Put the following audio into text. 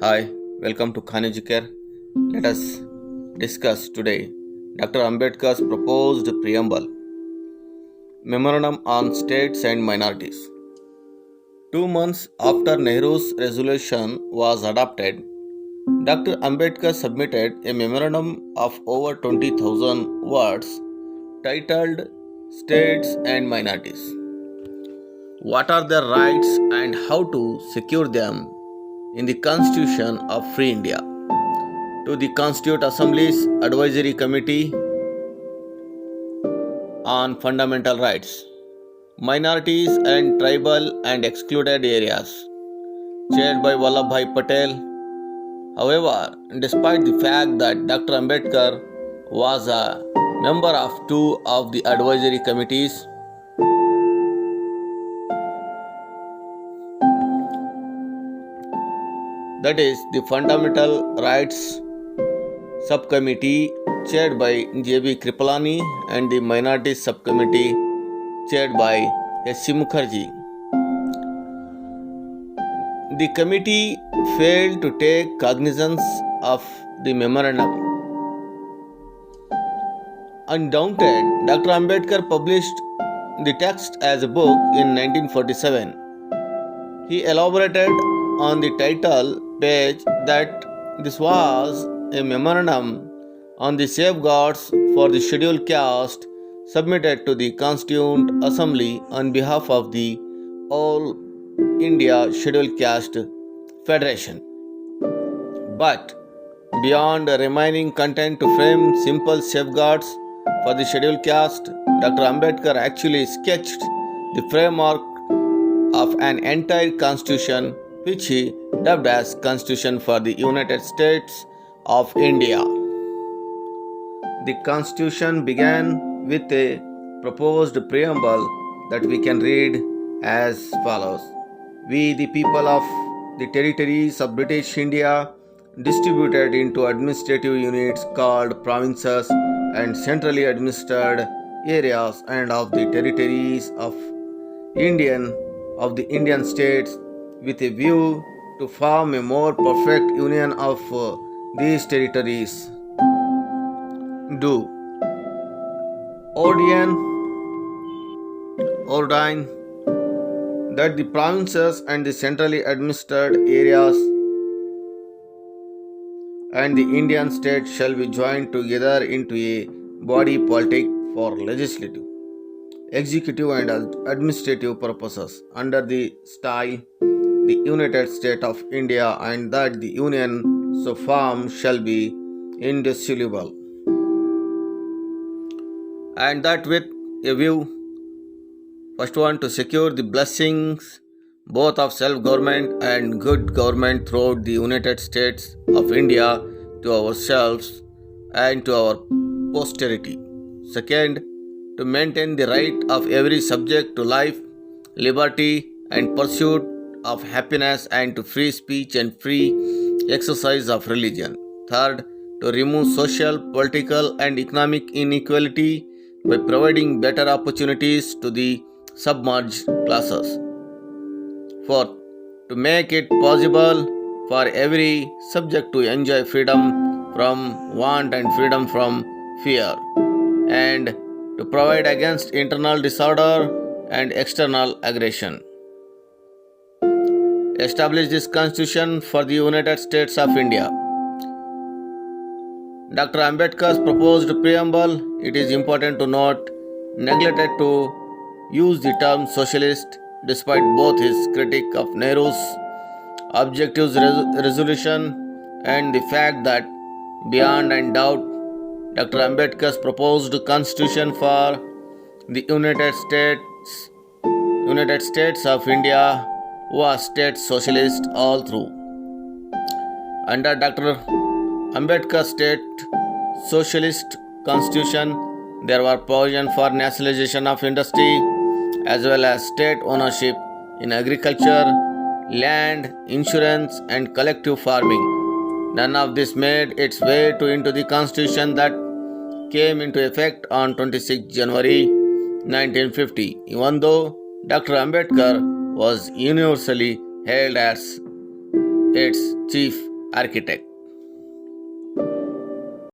Hi, welcome to Khaniji Care. Let us discuss today Dr. Ambedkar's proposed preamble, Memorandum on States and Minorities. 2 months after Nehru's resolution was adopted, Dr. Ambedkar submitted a memorandum of over 20,000 words titled States and Minorities. What are their rights and how to secure them in the Constitution of Free India? To the Constituent Assembly's Advisory Committee on Fundamental Rights, Minorities and Tribal and Excluded Areas, chaired by Vallabhbhai Patel. However, despite the fact that Dr. Ambedkar was a member of two of the advisory committees, that is, the Fundamental Rights Subcommittee chaired by J.B. Kripalani and the Minorities Subcommittee chaired by S.C. Mukherjee. The committee failed to take cognizance of the memorandum. Undaunted, Dr. Ambedkar published the text as a book in 1947. He elaborated on the title page that this was a memorandum on the safeguards for the scheduled caste submitted to the Constituent Assembly on behalf of the All India Scheduled Caste Federation. But beyond remaining content to frame simple safeguards for the scheduled caste, Dr. Ambedkar actually sketched the framework of an entire constitution which he dubbed as Constitution for the United States of India. The Constitution began with a proposed preamble that we can read as follows. We, the people of the territories of British India, distributed into administrative units called provinces and centrally administered areas and of the territories of the Indian states with a view to form a more perfect union of these territories. Do ordain that the provinces and the centrally administered areas and the Indian state shall be joined together into a body politic for legislative, executive and administrative purposes under the style the United States of India, and that the union so formed shall be indissoluble, and that with a view, first one, to secure the blessings both of self-government and good government throughout the United States of India to ourselves and to our posterity. Second, to maintain the right of every subject to life, liberty and pursuit of happiness and to free speech and free exercise of religion. Third, to remove social, political and economic inequality by providing better opportunities to the submerged classes. Fourth, to make it possible for every subject to enjoy freedom from want and freedom from fear, and to provide against internal disorder and external aggression. Establish this Constitution for the United States of India. Dr. Ambedkar's proposed preamble, it is important to note, neglected to use the term socialist despite both his critique of Nehru's objectives resolution and the fact that beyond and doubt Dr. Ambedkar's proposed constitution for the United States of India was state socialist all through. Under Dr. Ambedkar's state socialist constitution, there were provisions for nationalization of industry as well as state ownership in agriculture, land, insurance and collective farming. None of this made its way into the constitution that came into effect on 26 January 1950, even though Dr. Ambedkar was universally hailed as its chief architect.